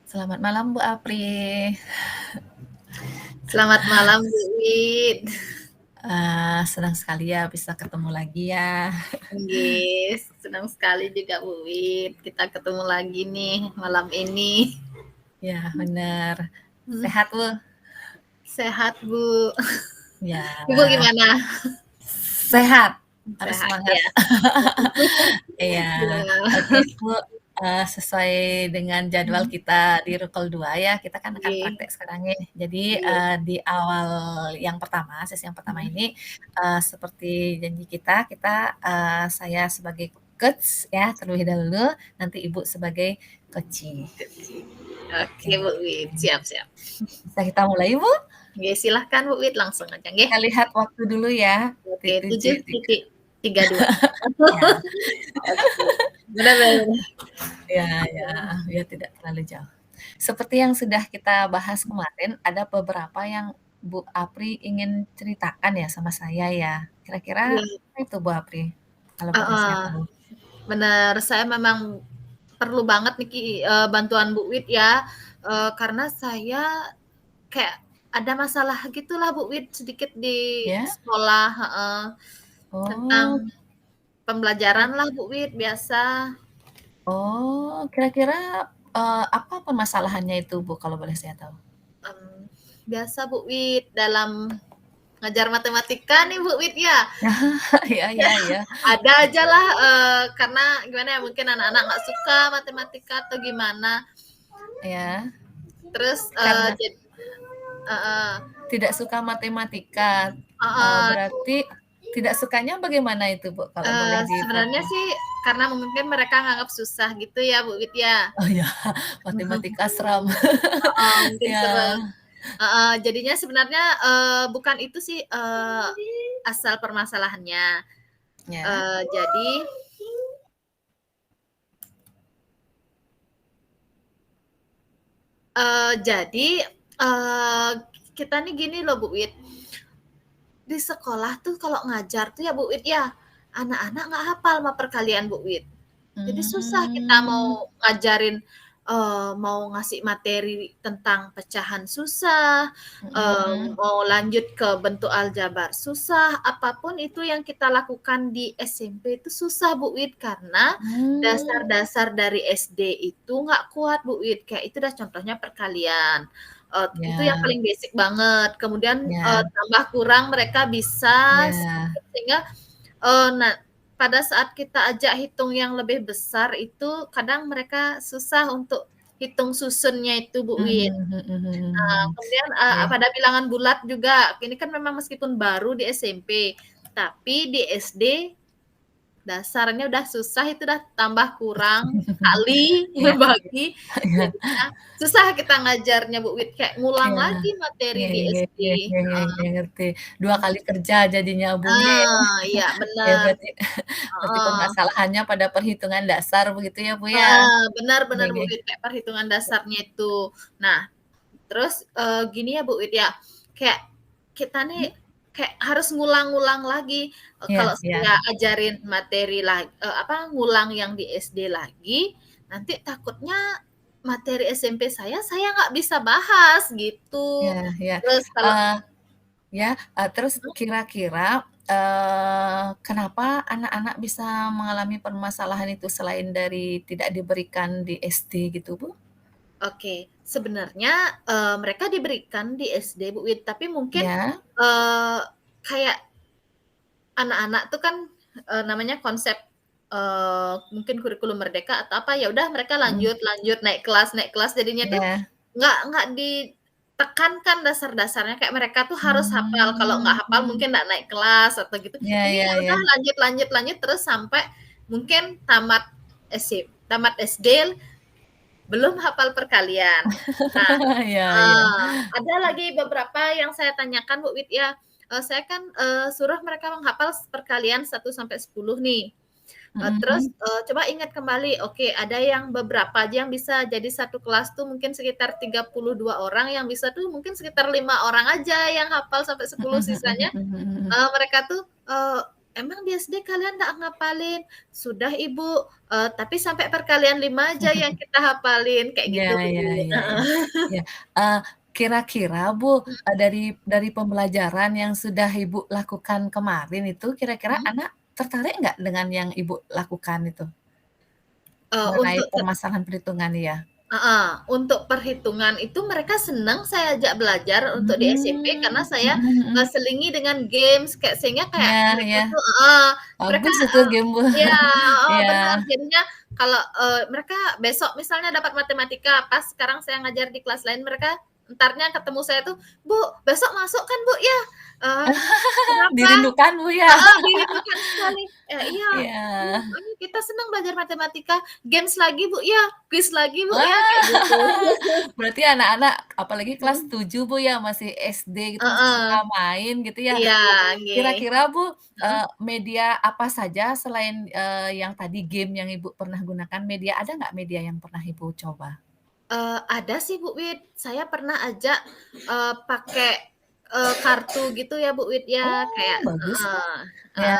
Selamat malam Bu Apri. Selamat malam Bu Wid. Senang sekali ya bisa ketemu lagi ya. Yes, senang sekali juga Bu Wid. Kita ketemu lagi nih malam ini. Ya benar. Sehat Bu? Sehat Bu. Ya Ibu gimana? sehat. Harus Sehat semangat. ya. Iya. Ya. Oke Bu. Sesuai dengan jadwal kita di Rukul 2 ya, kita kan akan Oke. praktek sekarang nih. Jadi Oke. di awal yang pertama, sesi yang pertama ini, seperti janji kita, saya sebagai coach ya terlebih dahulu, nanti Ibu sebagai coachee. Oke Oke, Bu Wid, siap-siap. bisa kita mulai Bu? Oke, silahkan Bu Wid langsung aja nggih. Kita lihat waktu dulu ya. Oke, 7:32. 7:32. Ya, Oke. Benar-benar. ya, ya, biar tidak terlalu jauh. Seperti yang sudah kita bahas kemarin, ada beberapa yang Bu Apri ingin ceritakan ya sama saya ya. Kira-kira Iya, apa itu Bu Apri? Kalau boleh saya heeh. tahu. Benar, saya memang perlu banget nih bantuan Bu Wid ya. Karena saya kayak ada masalah gitulah Bu Wid sedikit di Ya? sekolah, heeh, Oh, tentang pembelajaran lah Bu Wid biasa. kira-kira apa permasalahannya itu Bu kalau boleh saya tahu? Biasa Bu Wid dalam ngajar matematika nih Bu Wid ya. Ya, ya, ya. Ada aja lah karena gimana ya mungkin anak-anak nggak suka matematika atau gimana. Ya, Terus karena jadi heeh, tidak suka matematika, heeh, berarti tidak sukanya bagaimana itu, Bu, kalau boleh sebenarnya diterangkan? sih karena mungkin mereka nganggap susah gitu ya Bu Wid ya. Oh ya, matematika seram. Heeh, mungkin Ya, heeh, jadinya sebenarnya bukan itu sih asal permasalahannya. ya, Jadi kita nih gini loh Bu Wid, di sekolah tuh kalau ngajar tuh ya Bu Wid ya, anak-anak nggak hafal mah perkalian Bu Wid. Jadi susah kita mmm, mau ngajarin, mau ngasih materi tentang pecahan susah, mhm, mau lanjut ke bentuk aljabar susah, apapun itu yang kita lakukan di SMP itu susah Bu Wid, karena mmm, dasar-dasar dari SD itu nggak kuat Bu Wid, kayak itu dah contohnya perkalian, itu yang ya, paling basic banget, kemudian, ya, tambah kurang mereka bisa ya, sedikit sehingga, nah pada saat kita ajak hitung yang lebih besar itu kadang mereka susah untuk hitung susunnya itu Bu Wid. mhm, mhm, mhm, Kemudian, iya. pada bilangan bulat juga, ini kan memang meskipun baru di SMP, tapi di SD dasarnya udah susah itu udah tambah kurang kali, Iya, bagi, iya, jadinya susah kita ngajarnya Bu Wid, kayak ngulang iya, lagi materi iya, di iya, SD. iya, iya, iya, iya, ngerti. 2 kali kerja jadinya Bungnya ya. Iya Ya bener, berarti berarti heeh. permasalahannya pada perhitungan dasar begitu ya, Bu, ya? Heeh, benar Iya, benar iya. Bu Wid, kayak perhitungan dasarnya itu. Nah, terus, gini ya Bu Wid ya, kayak kita nih Mhm, kayak harus ngulang-ngulang lagi, iya, kalau iya. saya ajarin materi ngulang yang di SD lagi, nanti takutnya materi SMP saya nggak bisa bahas Iya, gitu. iya. Terus kalau Eee, ya, terus kira-kira, kenapa anak-anak bisa mengalami permasalahan itu selain dari tidak diberikan di SD gitu, Bu? oke, sebenarnya, mereka diberikan di SD Bu Wid, tapi mungkin, Ya? eee, kayak anak-anak tuh kan, namanya konsep, mungkin kurikulum merdeka atau apa, ya udah mereka Mhm, lanjut lanjut naik kelas jadinya tuh iya. nggak ditekankan dasar-dasarnya, kayak mereka tuh harus hafal, kalau nggak hafal Mmm, mungkin nggak naik kelas atau gitu. iya, Ini iya, ya iya. udah lanjut lanjut lanjut terus sampai mungkin tamat SD belum hafal perkalian. Nah, Iya, iya. ada lagi beberapa yang saya tanyakan Bu Wid ya, saya kan, suruh mereka menghafal perkalian 1 sampai 10 nih. Terus, Mhm. coba ingat kembali, oke ada yang beberapa aja yang bisa, jadi satu kelas tuh mungkin sekitar 32 orang, yang bisa tuh mungkin sekitar 5 orang aja yang hafal sampai 10, Mhm, mhm, sisanya mhm, mhm, mhm. mereka tuh, emang di SD kalian nggak ngapalin? Sudah Ibu, tapi sampai perkalian 5 aja yang kita hafalin, kayak Iya gitu Bu iya Wit, iya iya. heeh. Iya, kira-kira Bu, dari pembelajaran yang sudah Ibu lakukan kemarin itu, kira-kira Mhm. anak tertarik nggak dengan yang Ibu lakukan itu? Mengenai Untuk permasalahan perhitungan, iya. heeh, untuk perhitungan itu mereka senang saya ajak belajar untuk di SMP karena Mmm, saya, mhm mhm. selingi dengan games sehingga kayak Iya mereka iya. tuh heeh, mereka Bagus itu game Bu. iya, heeh, Iya. benar. Jadinya kalau, mereka besok misalnya dapat matematika, pas sekarang saya ngajar di kelas lain, mereka entarnya ketemu saya tuh, "Bu, besok masuk kan Bu ya?" Eee, "Kenapa?" Dirindukan Bu ya? Heeh, dirindukan sekali. Iya, "Bu, Iya. ini kita senang belajar matematika, games lagi Bu ya, kuis lagi Bu ya," kayak gitu. Wah, berarti anak-anak apalagi kelas Mhm. 7 Bu ya, masih SD gitu, masih Heeh. suka main gitu ya. Iya, Bu, nggih. kira-kira Bu, Mhm. media apa saja selain, yang tadi game yang Ibu pernah gunakan, media ada nggak media yang pernah Ibu coba? Ada sih Bu Wit, saya pernah ajak, pakai, kartu gitu ya Bu Wit ya, Oh, kayak bagus tuh. heeh, Ya,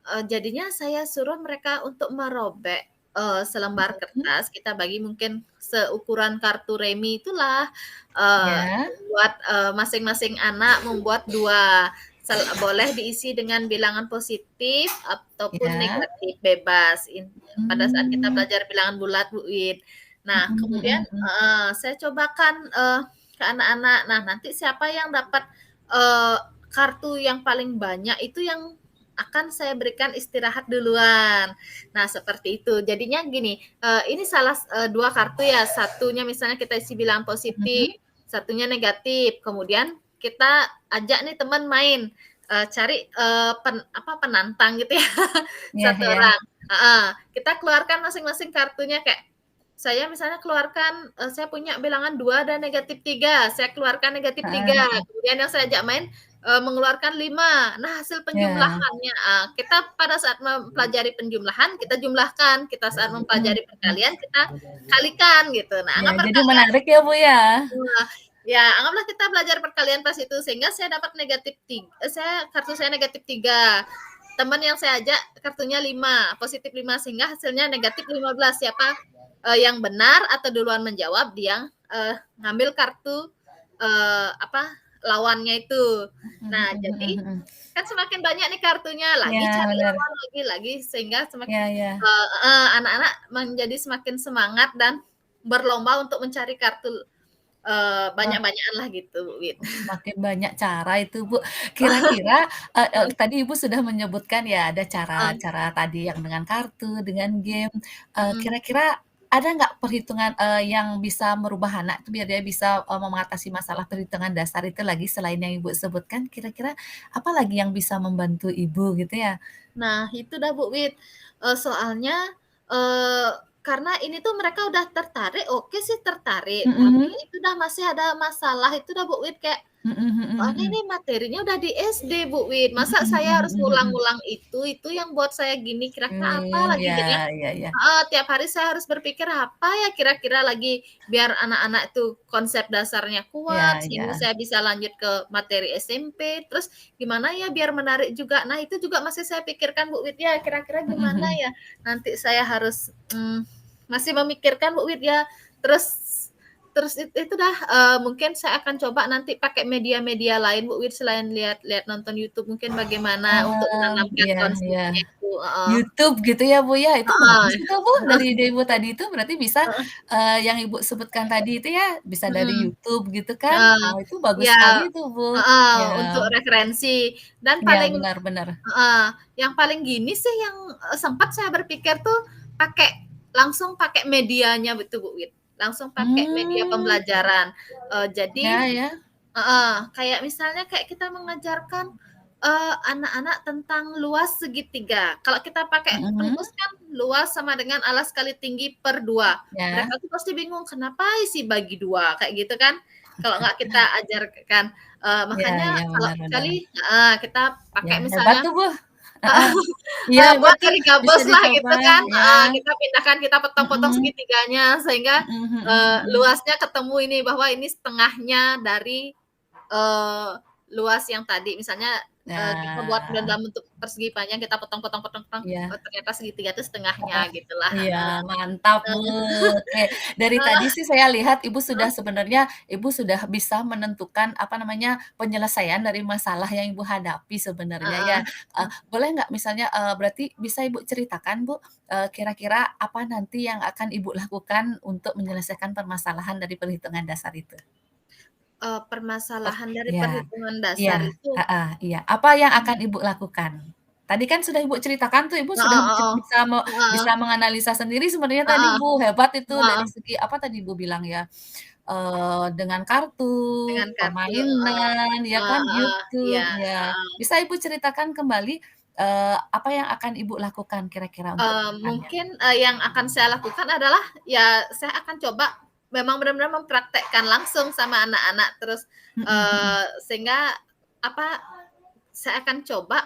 heeh, jadinya saya suruh mereka untuk merobek, selembar mhm, kertas, kita bagi mungkin seukuran kartu remi itulah, eee, ya, membuat, masing-masing anak membuat 2, boleh diisi dengan bilangan positif ataupun ya. negatif, bebas, pada saat kita Mmm, belajar bilangan bulat Bu Wit. Nah, mhm kemudian mhm mhm. saya cobakan, ke anak-anak. Nah, nanti siapa yang dapat, eee, kartu yang paling banyak itu yang akan saya berikan istirahat duluan. Nah, seperti itu. Jadinya gini, ini 2 kartu ya, satunya misalnya kita isi bilangan Mhm, positif, satunya negatif. Kemudian kita ajak nih teman main, cari, penantang gitu ya, iya satu iya. orang heeh. Kita keluarkan masing-masing kartunya kayak saya misalnya keluarkan, saya punya bilangan 2 dan negatif 3, saya keluarkan negatif Heeh 3, heeh. kemudian yang saya ajak main, mengeluarkan 5. Nah, hasil Iya. penjumlahannya, kita pada saat mempelajari penjumlahan, kita jumlahkan, kita saat Mhm mempelajari mhm. perkalian, kita kalikan gitu. Nah, Ya, anggap jadi perkalian menarik ya Bu ya? ya anggaplah kita belajar perkalian pas itu, sehingga saya dapat kartu saya negatif 3. Teman yang saya ajak kartunya 5, positif 5 sehingga hasilnya negatif 15. Siapa, yang benar atau duluan menjawab dia, ngambil kartu, lawannya itu. Mhm Nah, mhm jadi mhm mhm. kan semakin banyak nih kartunya, lagi Iya cari bener. lawan, lagi sehingga Iya iya. anak-anak menjadi semakin semangat dan berlomba untuk mencari kartu, Wah, banyak-banyakan lah gitu, Wit. makin banyak cara itu Bu. Kira-kira, tadi Ibu sudah menyebutkan ya ada Heeh, cara-cara tadi yang dengan kartu, dengan game, mhm. kira-kira ada nggak perhitungan, yang bisa merubah anak itu biar dia bisa, mengatasi masalah perhitungan dasar itu lagi selain yang Ibu sebutkan, kira-kira apa lagi yang bisa membantu Ibu gitu ya? Nah, itu dah Bu Wit, soalnya, eee, karena ini tuh mereka udah tertarik, oke sih tertarik, tapi Mhm, itu dah masih ada masalah itu dah Bu Wit, kayak mhm mhm soalnya mhm. ini materinya udah di SD Bu Wit, masa Mhm saya harus mhm mhm mhm. ngulang-ngulang itu yang buat saya gini, kira-kira apa lagi Ya jadinya ya ya. heeh, tiap hari saya harus berpikir, apa ya kira-kira lagi biar anak-anak itu konsep dasarnya kuat, Ya sehingga ya. saya bisa lanjut ke materi SMP, terus gimana ya biar menarik juga. Nah, itu juga masih saya pikirkan Bu Wit ya, kira-kira Mhm gimana mhm. ya nanti saya harus, masih memikirkan Bu Wit ya. Terus terus itu dah, mungkin saya akan coba nanti pakai media-media lain Bu Wit, selain lihat-lihat nonton YouTube mungkin bagaimana untuk menanamkan Iya iya. konsepnya itu, heeh. YouTube gitu ya, Bu, ya? Itu bagus Heeh, itu, Bu, dari ide Ibu tadi itu berarti bisa, heeh, yang Ibu sebutkan tadi itu ya, bisa dari mhm, YouTube gitu kan? heeh, Oh, itu bagus iya, sekali itu, Bu. heeh, Ya, untuk referensi dan iya, paling benar benar. heeh, yang paling gini sih yang, sempat saya berpikir tuh langsung pakai medianya gitu Bu Wit, langsung pakai media Mmm, pembelajaran, jadi ya ya. heeh, kayak misalnya kayak kita mengajarkan, anak-anak tentang luas segitiga. Kalau kita pakai Mhm, rumus kan luas sama dengan alas kali tinggi per 2. ya. Mereka tuh pasti bingung, "Kenapa isi bagi 2?" Kayak gitu kan. Kalau nggak kita ajarkan, Iya makanya iya, kalau benar benar. sekali heeh, kita Ya, pakai hebat misalnya tuh, Bu. Heeh. Iya, buat berarti cari bisa gabus lah dicoba, gitu kan, ya. heeh, kita pindahkan, kita potong-potong Mhm, segitiganya sehingga, mhm mhm mhm. luasnya ketemu ini, bahwa ini setengahnya dari, eee, luas yang tadi misalnya Kita buat Nah. dalam bentuk persegi panjang, kita potong potong potong potong, Iya. ternyata segitiga itu setengahnya Heeh. gitulah, Iya, heeh. mantap, Bu. Oke, dari tadi Heeh. sih saya lihat Ibu sudah Heeh. sebenarnya Ibu sudah bisa menentukan, apa namanya, penyelesaian dari masalah yang Ibu hadapi sebenarnya ya. Heeh. Boleh nggak misalnya, berarti bisa Ibu ceritakan, Bu, kira-kira apa nanti yang akan Ibu lakukan untuk menyelesaikan permasalahan dari perhitungan dasar itu? Permasalahan dari Iya, perhitungan iya, dasar itu heeh, iya. Apa yang akan Ibu lakukan? Tadi kan sudah Ibu ceritakan tuh, Ibu sudah heeh heeh. Heeh. bisa menganalisa sendiri sebenarnya tadi, Heeh. Bu, hebat itu dari Heeh. segi apa tadi Ibu bilang ya, dengan kartu, Dengan kartu, heeh. permainan, ya kan, Heeh, YouTube, iya, ya. heeh. Bisa Ibu ceritakan kembali, apa yang akan Ibu lakukan kira-kira untuk ke depannya? Mungkin, yang akan saya lakukan adalah, ya saya akan coba memang benar-benar mempraktekkan langsung sama anak-anak, terus, Mhm mhm. sehingga apa, saya akan coba,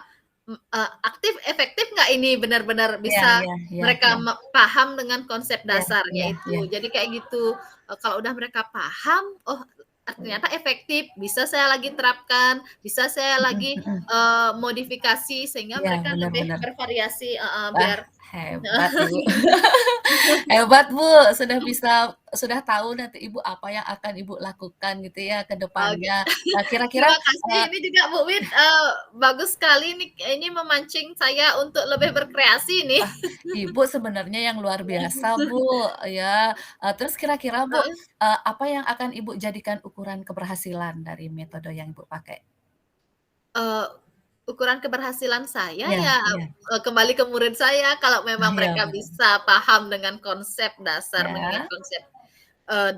aktif efektif nggak ini benar-benar Iya bisa iya iya mereka iya. paham dengan konsep Iya dasarnya iya iya. itu. Jadi kayak gitu, kalau udah mereka paham, oh ternyata efektif, bisa saya lagi terapkan, bisa saya Mhm lagi, mhm. modifikasi sehingga Iya, mereka bener lebih bener. bervariasi heeh, Wah, biar hebat Ibu. Hebat, Bu, sudah bisa sudah tahu nanti Ibu apa yang akan Ibu lakukan gitu ya ke Oh gitu. depannya. Kira-kira, Terima kasih eee ini juga Bu Wid, bagus sekali nih, ini memancing saya untuk lebih berkreasi nih. wah, Ibu sebenarnya yang luar biasa, Bu, ya. Terus kira-kira, Bu, Heeh. apa yang akan Ibu jadikan ukuran keberhasilan dari metode yang Ibu pakai? Eee, Ukuran keberhasilan saya Iya ya, iya. kembali ke murid saya, kalau memang Iya, mereka bener. bisa paham dengan konsep dasar, mengingat Ya, konsep,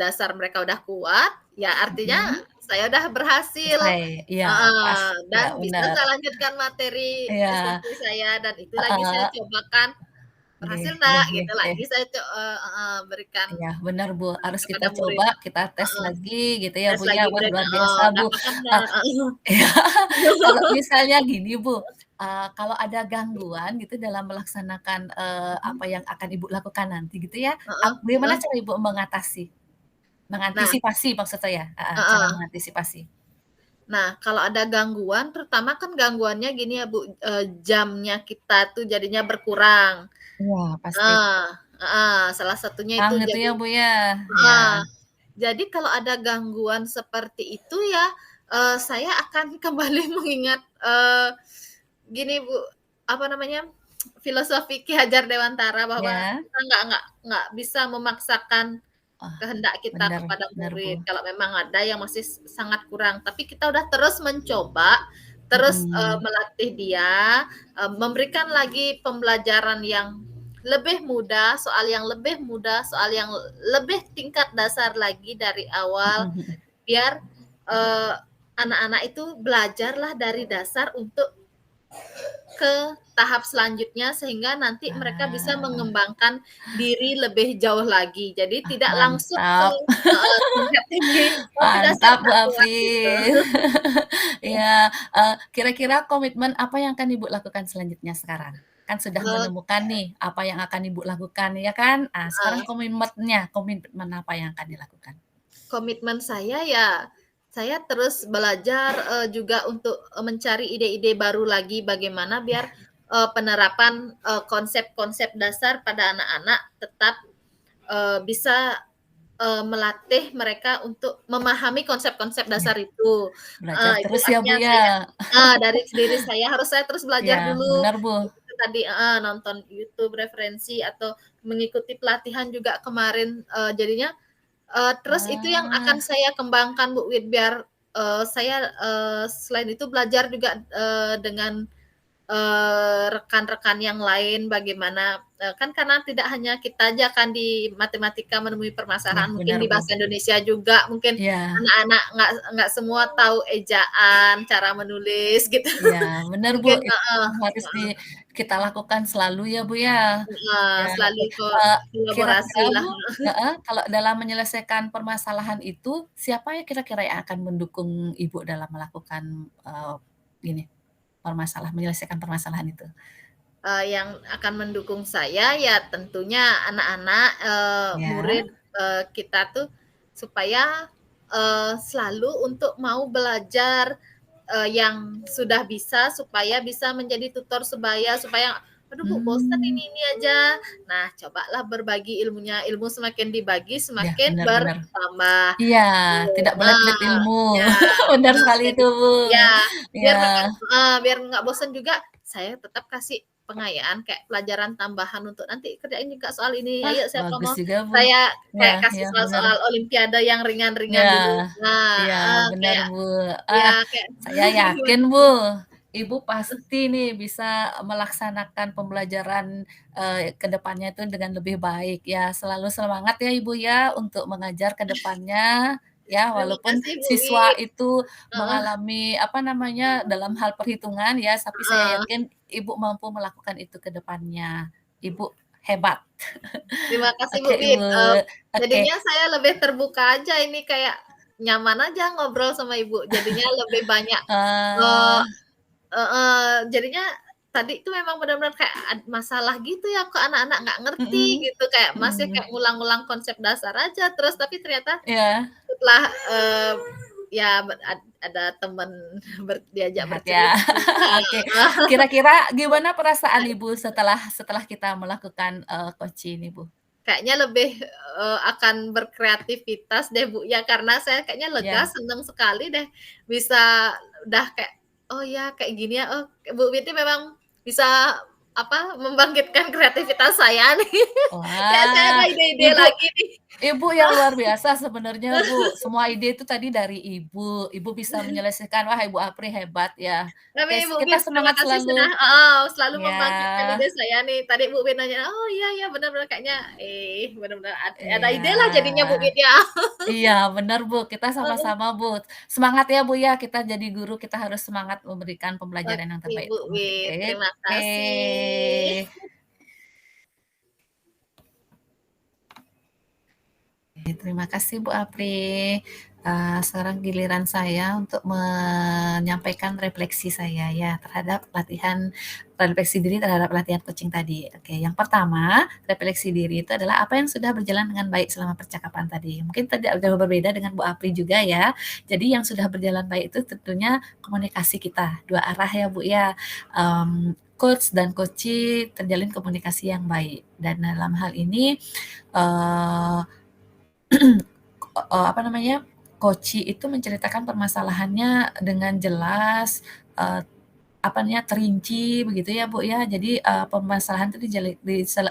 dasar mereka udah kuat, ya artinya mhm. saya udah berhasil Selesai, iya, pas, heeh, iya dan bisa bener. saya lanjutkan materi Iya, SMP saya dan itu lagi saya heeh. cobakan, Nggih berhasil nggih enggak nggih gitu nggih. lagi saya heeh, berikan, Iya, benar, Bu, harus kita kepada coba, murid. kita tes Heeh, lagi gitu ya, tes Bu, ya. lagi Wah, murid luar heeh, biasa, udah Bu. paham Eee, enggak? Heeh. iya, kalau misalnya gini, Bu, kalau ada gangguan gitu dalam melaksanakan, Mhm. apa yang akan Ibu lakukan nanti gitu ya, Heeh bagaimana heeh. cara Ibu mengatasi? Nah Mengantisipasi maksud saya, heeh, cara heeh. mengantisipasi. Nah, kalau ada gangguan, terutama kan gangguannya gini ya, Bu, jamnya kita tuh jadinya berkurang. Iya, pasti. Heeh heeh, salah satunya Pang itu itu ya, jadi Bu, ya? Iya. heeh. Jadi kalau ada gangguan seperti itu ya, saya akan kembali mengingat, gini Bu, apa namanya, filosofi Ki Hajar Dewantara bahwa Ya. kita nggak bisa memaksakan Oh, kehendak kita bener kepada bener, Bu. murid, kalau memang ada yang masih sangat kurang, tapi kita udah terus mencoba, terus, Mhm. melatih dia, memberikan lagi pembelajaran yang lebih mudah, soal yang lebih tingkat dasar lagi dari awal, Mhm mhm. biar, eee, anak-anak itu belajarlah dari dasar untuk ke tahap selanjutnya, sehingga nanti mereka bisa Ah. mengembangkan diri lebih jauh lagi. Jadi tidak langsung ke Mantap. heeh, tingkat tinggi, oh tidak saya Mantap, Bu nggak kuat gitu. Afif. Iya, kira-kira komitmen apa yang akan Ibu lakukan selanjutnya sekarang? Kan sudah Eee, menemukan nih, apa yang akan Ibu lakukan, ya kan? Sekarang heeh, komitmen apa yang akan dilakukan? komitmen saya ya, saya terus belajar, juga untuk, mencari ide-ide baru lagi bagaimana biar, penerapan, konsep-konsep dasar pada anak-anak tetap, bisa melatih mereka untuk memahami konsep-konsep Iya, dasar itu. belajar Itu terus ya, Bu, artinya ya? saya dari diri saya harus saya terus belajar Iya, dulu, benar, Bu. itu tadi heeh, nonton YouTube referensi atau mengikuti pelatihan juga kemarin, jadinya, terus itu yang akan Ah, saya kembangkan Bu Wid, biar, saya, selain itu belajar juga, dengan rekan-rekan yang lain bagaimana, kan karena tidak hanya kita aja kan di matematika menemui iya, permasalahan, mungkin benar, di Bu. bahasa Indonesia juga mungkin Iya. anak-anak nggak semua tahu ejaan, cara menulis gitu. Iya, bener, Bu, Mungkin itu heeh yang harus heeh kita lakukan selalu ya, Bu, ya. heeh, Ya, oke. selalu Eee, kira-kira, kolaborasilah. Bu, heeh, kalau dalam menyelesaikan permasalahan itu, siapa ya kira-kira yang akan mendukung Ibu dalam melakukan, ini, menyelesaikan permasalahan itu? Yang akan mendukung saya ya tentunya anak-anak, Ya, murid, kita tuh supaya, selalu untuk mau belajar, yang sudah bisa supaya bisa menjadi tutor sebaya, supaya aduh Bu bosan Mmm. ini aja. Nah cobalah berbagi ilmunya, ilmu semakin dibagi Ya, semakin benar benar. bertambah. Iya, Gitu. tidak boleh pelit Nah, ilmu. ya Benar benar sekali itu, jadi Bu. ya Iya. biar nggak bosan juga saya tetap kasih pengayaan kayak pelajaran tambahan untuk nanti kerjain juga soal ini, Ah, ayo siapa bagus mau juga, Bu. saya Ya kayak kasih ya, benar. soal-soal olimpiade yang Ya, ringan-ringan dulu. Nah, iya benar, kayak Bu. ya Ah, kayak saya yakin, gimana Bu, tuh? Ibu pasti nih bisa melaksanakan pembelajaran, ke depannya itu dengan lebih baik ya. Selalu semangat ya, Ibu, ya, untuk mengajar ke depannya, ya, Terima walaupun kasih Bu siswa Wit. itu Heeh, mengalami, apa namanya, dalam hal perhitungan ya, tapi saya heeh. yakin Ibu mampu melakukan itu ke depannya. Ibu hebat. Terima kasih Oke, Bu Ibu. Wit. Oke. Jadinya saya lebih terbuka aja ini kayak nyaman aja ngobrol sama Ibu. Jadinya lebih banyak eee, Eee, jadinya tadi itu memang benar-benar kayak masalah gitu ya, kok anak-anak nggak ngerti mhm, gitu, kayak masih mhm. kayak ngulang-ngulang konsep dasar aja, terus tapi ternyata Iya, setelah, ya ada teman diajak sehat ya. bercerita, Oke. Kira-kira gimana perasaan Ibu setelah setelah kita melakukan, coaching ini, Bu? kayaknya lebih, akan berkreativitas deh, Bu, ya, karena saya kayaknya lega, Ya. seneng sekali deh bisa udah kayak, "Oh ya, kayak gini ya, oh." Bu Witi memang bisa, apa, membangkitkan kreativitas saya nih. Kayak saya ada Wah, ide-ide Ibu lagi nih. Ibu yang luar biasa sebenarnya, Bu. Semua ide itu tadi dari Ibu. Ibu bisa menyelesaikan, wah Ibu Apri hebat ya. Tapi Oke, Ibu kita Wit, terima semangat kasih sudah selalu. selalu Ya, membangkitkan ide saya nih. Tadi Bu Wit nanya, "Oh, iya iya, benar benar kayaknya benar-benar ada iya. ide lah jadinya Bu Wit ya." Iya, benar, Bu, kita Heeh. sama-sama, Bu. Semangat ya, Bu, ya, kita jadi guru, kita harus semangat memberikan pembelajaran yang Oke terbaik Bu untuk murid. Wit, terima Oke. kasih. Terima kasih, Bu Apri. Sekarang giliran saya untuk menyampaikan refleksi saya ya terhadap refleksi diri terhadap latihan coaching tadi. Oke, yang pertama, refleksi diri itu adalah apa yang sudah berjalan dengan baik selama percakapan tadi. Mungkin tidak jauh berbeda dengan Bu Apri juga ya. Jadi yang sudah berjalan baik itu tentunya komunikasi kita, dua arah ya, Bu, ya. Coach dan coachee terjalin komunikasi yang baik. Dan dalam hal ini, eee apa namanya, coachee itu menceritakan permasalahannya dengan jelas, eee, apa namanya, terinci begitu ya, Bu, ya. Jadi, permasalahan itu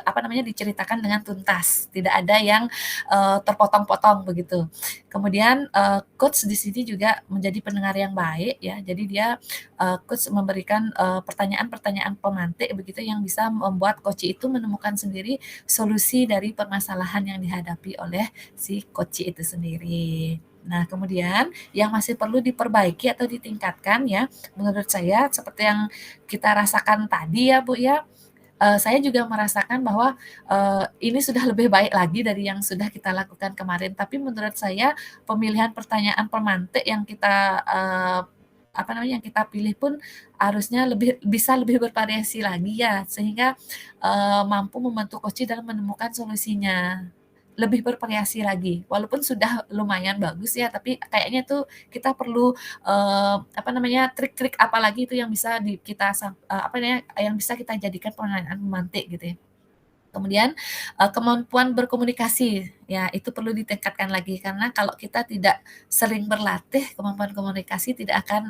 apa namanya, diceritakan dengan tuntas, tidak ada yang, terpotong-potong begitu. Kemudian, coach di sini juga menjadi pendengar yang baik ya, jadi dia, coach memberikan, pertanyaan-pertanyaan pemantik begitu yang bisa membuat coachee itu menemukan sendiri solusi dari permasalahan yang dihadapi oleh si coachee itu sendiri. Nah, kemudian yang masih perlu diperbaiki atau ditingkatkan ya, menurut saya seperti yang kita rasakan tadi ya, Bu, ya, saya juga merasakan bahwa, ini sudah lebih baik lagi dari yang sudah kita lakukan kemarin. Tapi menurut saya pemilihan pertanyaan pemantik yang kita, apa namanya, yang kita pilih pun harusnya bisa lebih bervariasi lagi ya, sehingga, mampu membantu coaching dalam menemukan solusinya. Lebih bervariasi lagi, walaupun sudah lumayan bagus ya, tapi kayaknya tuh kita perlu, apa namanya, trik-trik apa lagi itu yang bisa apa namanya, yang bisa kita jadikan penilaian memantik gitu ya. Kemudian, kemampuan berkomunikasi, ya itu perlu ditingkatkan lagi karena kalau kita tidak sering berlatih kemampuan komunikasi tidak akan,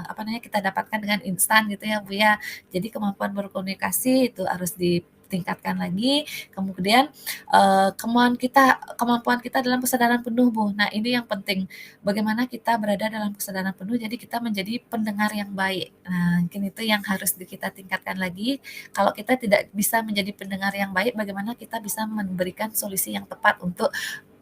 apa namanya, kita dapatkan dengan instan gitu ya, Bu, ya. Jadi kemampuan berkomunikasi itu harus ditingkatkan lagi, kemudian, kemampuan kita dalam kesadaran penuh, Bu. Nah ini yang penting, bagaimana kita berada dalam kesadaran penuh, jadi kita menjadi pendengar yang baik. Nah mungkin itu yang harus kita tingkatkan lagi kalau kita tidak bisa menjadi pendengar yang baik, bagaimana kita bisa memberikan solusi yang tepat untuk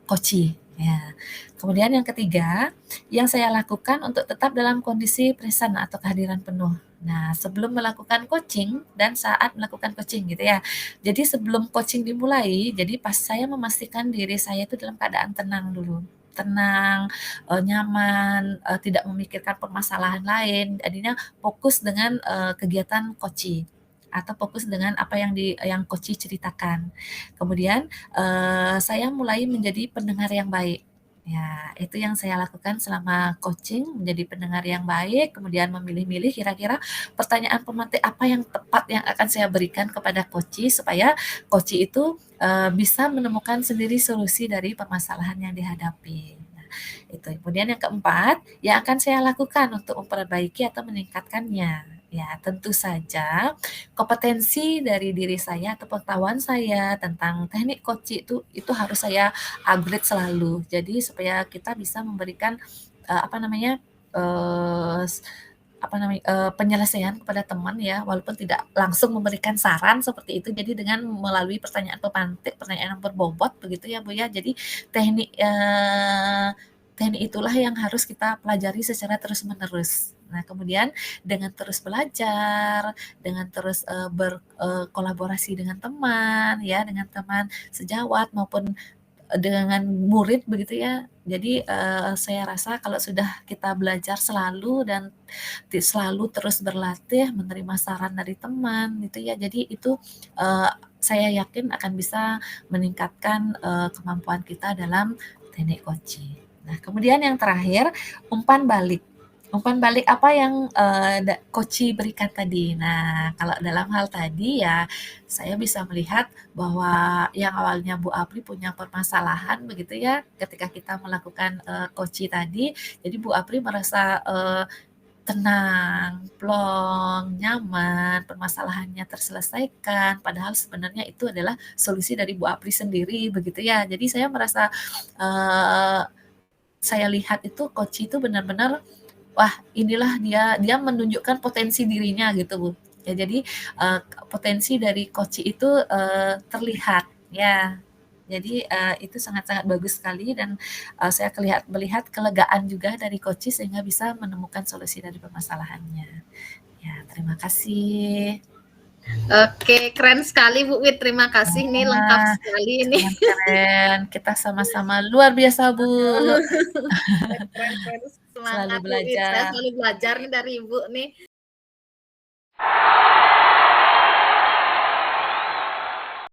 coaching, ya. Kemudian yang ketiga, yang saya lakukan untuk tetap dalam kondisi present atau kehadiran penuh. Nah, sebelum melakukan coaching dan saat melakukan coaching gitu ya. Jadi sebelum coaching dimulai, jadi pas saya memastikan diri saya itu dalam keadaan tenang dulu. Tenang, nyaman, tidak memikirkan permasalahan lain, jadinya fokus dengan, kegiatan coaching atau fokus dengan apa yang coachee ceritakan. Kemudian, saya mulai menjadi pendengar yang baik. Ya, itu yang saya lakukan selama coaching, menjadi pendengar yang baik, kemudian memilih-milih kira-kira pertanyaan pemantik apa yang tepat yang akan saya berikan kepada coachee, supaya coachee itu, bisa menemukan sendiri solusi dari permasalahan yang dihadapi. Nah, itu. Kemudian yang keempat, yang akan saya lakukan untuk memperbaiki atau meningkatkannya. Ya, tentu saja kompetensi dari diri saya atau pengetahuan saya tentang teknik coaching itu harus saya upgrade selalu. Jadi supaya kita bisa memberikan, apa namanya, eee, penyelesaian kepada teman ya, walaupun tidak langsung memberikan saran seperti itu. Jadi dengan melalui pertanyaan pemantik, pertanyaan yang berbobot begitu ya, Bu, ya. Jadi teknik, teknik itulah yang harus kita pelajari secara terus-menerus. Nah, kemudian dengan terus belajar, dengan terus, kolaborasi dengan teman ya, dengan teman sejawat maupun dengan murid begitu ya. Jadi, saya rasa kalau sudah kita belajar selalu dan selalu terus berlatih, menerima saran dari teman gitu ya. Jadi itu, eee, saya yakin akan bisa meningkatkan, kemampuan kita dalam teknik coaching. Nah, kemudian yang terakhir, umpan balik. Umpan balik apa yang, coachee berikan tadi. Nah, kalau dalam hal tadi ya, saya bisa melihat bahwa yang awalnya Bu Apri punya permasalahan begitu ya, ketika kita melakukan, coaching tadi, jadi Bu Apri merasa, tenang, plong, nyaman, permasalahannya terselesaikan, padahal sebenarnya itu adalah solusi dari Bu Apri sendiri begitu ya. Jadi saya merasa, eee, saya lihat itu coaching itu benar-benar, wah inilah dia dia menunjukkan potensi dirinya gitu, Bu. Ya jadi, potensi dari coaching itu, terlihat ya. Jadi, itu sangat-sangat bagus sekali dan, saya melihat kelegaan juga dari coaching sehingga bisa menemukan solusi dari permasalahannya. Ya, terima kasih. Oke, keren sekali Bu Wit, terima kasih nih lengkap Wah, sekali ini. keren-keren. Kita sama-sama luar biasa, Bu. Keren keren, Selalu semangat Bu Wit, saya belajar. selalu belajar nih dari Ibu nih.